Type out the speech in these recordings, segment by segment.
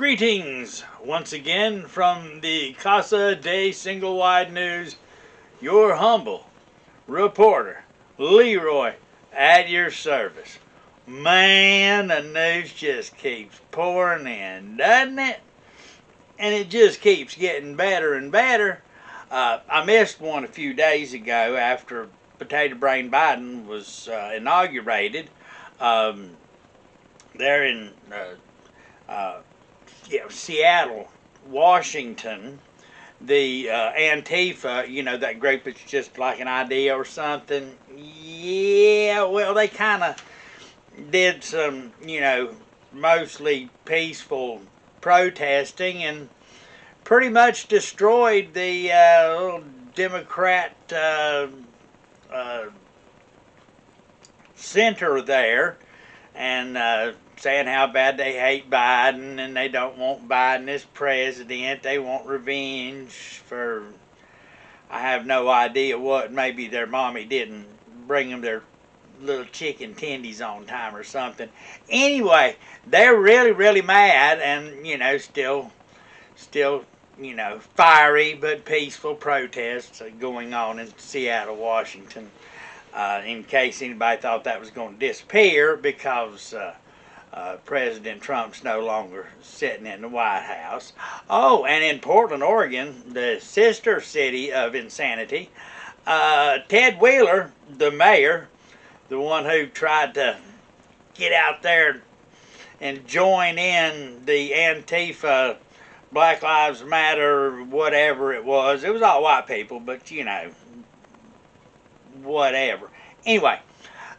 Greetings once again from the Casa de Single Wide News, your humble reporter, Leroy, at your service. Man, the news just keeps pouring in, doesn't it? And it just keeps getting better and better. I missed one a few days ago after Potato Brain Biden was inaugurated. There in Seattle, Washington, the Antifa, that group that's just like an idea or something. Yeah, well, they kind of did some, mostly peaceful protesting and pretty much destroyed the little Democrat center there, and saying how bad they hate Biden and they don't want Biden as president. They want revenge for, I have no idea what. Maybe their mommy didn't bring them their little chicken tendies on time or something. Anyway, they're really, really mad, and still, fiery but peaceful protests going on in Seattle, Washington. In case anybody thought that was going to disappear, because President Trump's no longer sitting in the White House. Oh, and in Portland, Oregon, the sister city of insanity, Ted Wheeler, the mayor, the one who tried to get out there and join in the Antifa, Black Lives Matter, whatever it was. It was all white people, but whatever. Anyway,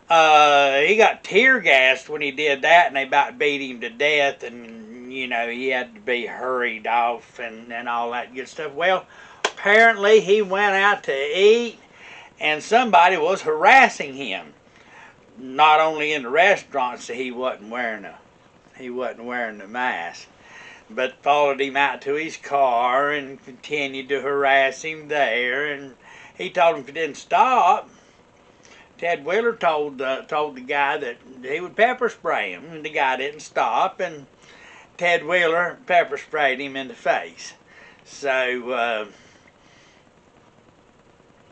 he got tear gassed when he did that, and they about beat him to death, and he had to be hurried off and all that good stuff. Well, apparently he went out to eat, and somebody was harassing him. Not only in the restaurant, so he wasn't wearing the mask, but followed him out to his car and continued to harass him there. And he told him if he didn't stop, Ted Wheeler told the guy that he would pepper spray him, and the guy didn't stop, and Ted Wheeler pepper sprayed him in the face. So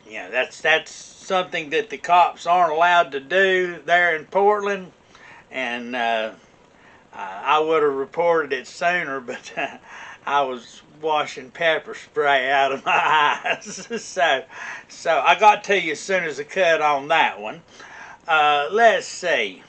that's something that the cops aren't allowed to do there in Portland, and I would have reported it sooner, but I was washing pepper spray out of my eyes. So I got to you as soon as I could on that one. Let's see.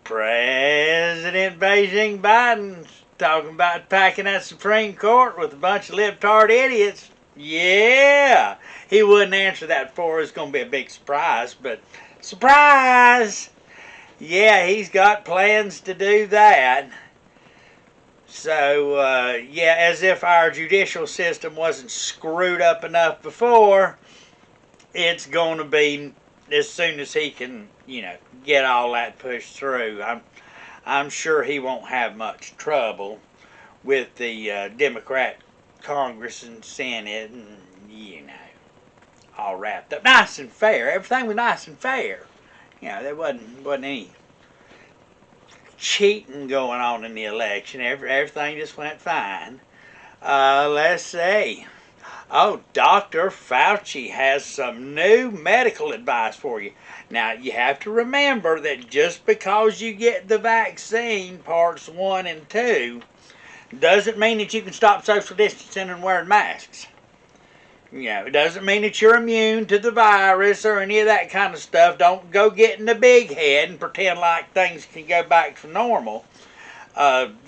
President Beijing Biden's talking about packing that Supreme Court with a bunch of libtard idiots. Yeah, he wouldn't answer that for us. It's going to be a big surprise, but surprise! Yeah, he's got plans to do that. So, as if our judicial system wasn't screwed up enough before, it's going to be as soon as he can, get all that pushed through. I'm sure he won't have much trouble with the Democrat Congress and Senate, and all wrapped up nice and fair. Everything was nice and fair. There wasn't any cheating going on in the election. Everything just went fine. Let's see. Oh, Dr. Fauci has some new medical advice for you. Now, you have to remember that just because you get the vaccine, parts 1 and 2, doesn't mean that you can stop social distancing and wearing masks. It doesn't mean that you're immune to the virus or any of that kind of stuff. Don't go get in the big head and pretend like things can go back to normal.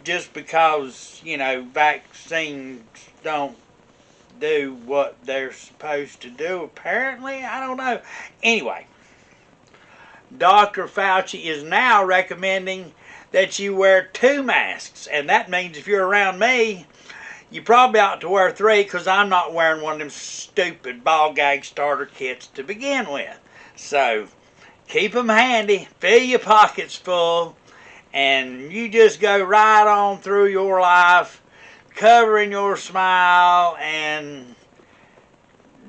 Just because, vaccines don't do what they're supposed to do, apparently. I don't know. Anyway, Dr. Fauci is now recommending that you wear 2 masks. And that means if you're around me, you probably ought to wear 3, because I'm not wearing one of them stupid ball gag starter kits to begin with. So, keep them handy, fill your pockets full, and you just go right on through your life, covering your smile and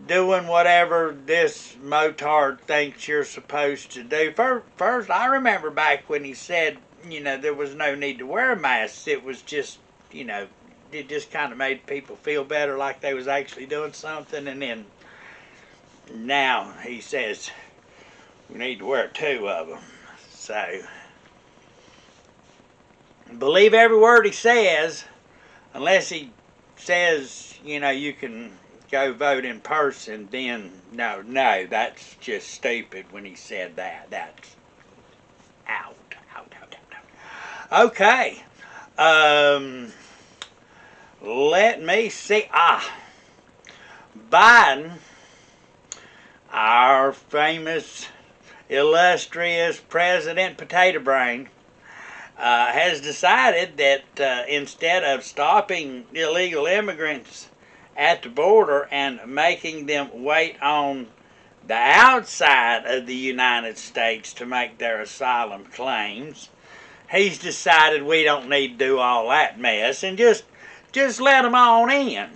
doing whatever this motard thinks you're supposed to do. First, I remember back when he said, there was no need to wear masks. It was just, it just kind of made people feel better, like they was actually doing something. And then now he says we need to wear two of them. So believe every word he says, unless he says, you can go vote in person, then no, that's just stupid when he said that. That's out. Okay. Let me see. Biden, our famous, illustrious President Potato Brain, has decided that instead of stopping illegal immigrants at the border and making them wait on the outside of the United States to make their asylum claims, he's decided we don't need to do all that mess and just let them on in,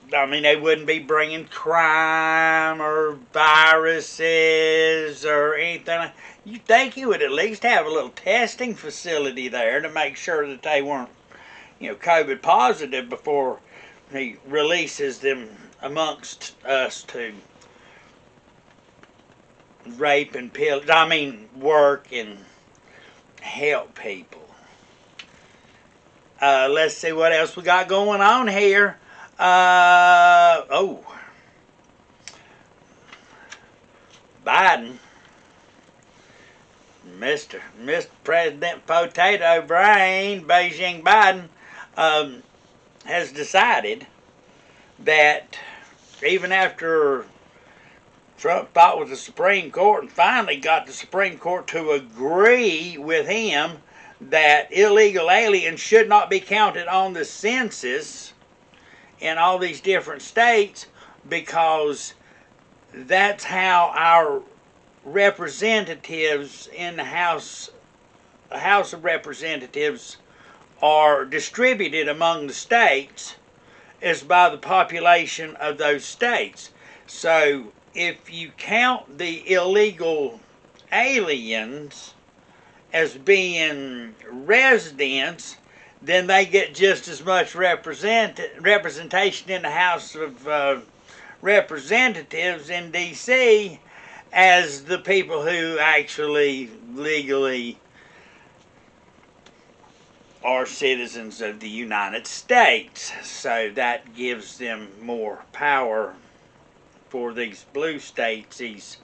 they wouldn't be bringing crime or viruses or anything. You'd think you would at least have a little testing facility there to make sure that they weren't, COVID positive before he releases them amongst us to rape and work and help people. Let's see what else we got going on here. Biden, Mr. President Potato Brain, Beijing Biden, has decided that even after Trump fought with the Supreme Court and finally got the Supreme Court to agree with him that illegal aliens should not be counted on the census in all these different states, because that's how our representatives in the House of Representatives are distributed among the states, is by the population of those states. So if you count the illegal aliens as being residents, then they get just as much representation in the House of Representatives in D.C. as the people who actually legally are citizens of the United States. So that gives them more power for these blue states, these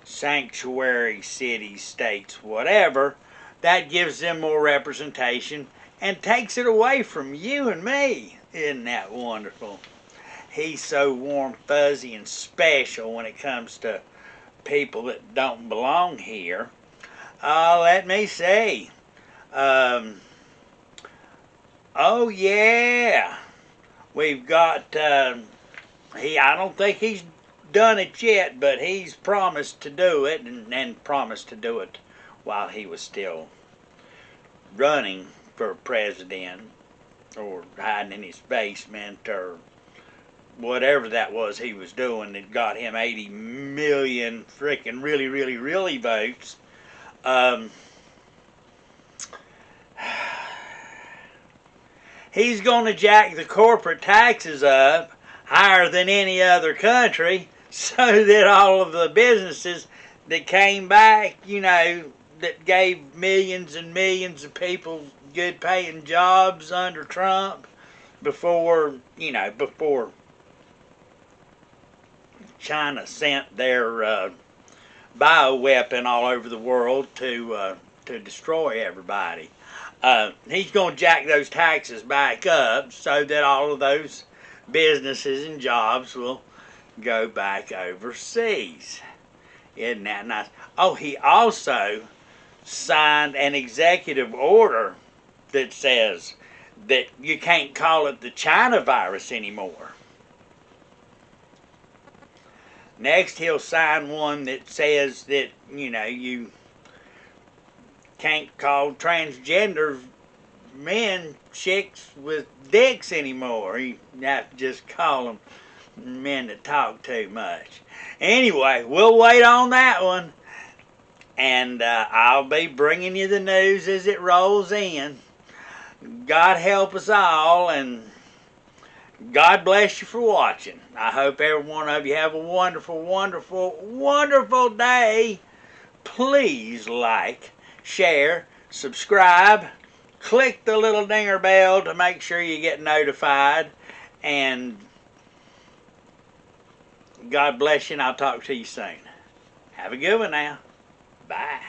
sanctuary cities, states, whatever. That gives them more representation and takes it away from you and me. Isn't that wonderful? He's so warm, fuzzy, and special when it comes to people that don't belong here. Let me see. Oh yeah, we've got. I don't think he's done it yet, but he's promised to do it, and promised to do it while he was still running for president, or hiding in his basement, or whatever that was he was doing that got him 80 million freaking really votes. He's going to jack the corporate taxes up higher than any other country, so that all of the businesses that came back, that gave millions and millions of people good paying jobs under Trump before China sent their bioweapon all over the world to destroy everybody. He's going to jack those taxes back up so that all of those businesses and jobs will go back overseas. Isn't that nice? Oh, he also signed an executive order that says that you can't call it the China virus anymore. Next, he'll sign one that says that, you can't call transgender men chicks with dicks anymore. You have to just call them men that talk too much. Anyway, we'll wait on that one. And I'll be bringing you the news as it rolls in. God help us all, and God bless you for watching. I hope every one of you have a wonderful, wonderful, wonderful day. Please like, share, subscribe, click the little dinger bell to make sure you get notified. And God bless you, and I'll talk to you soon. Have a good one now. Bye.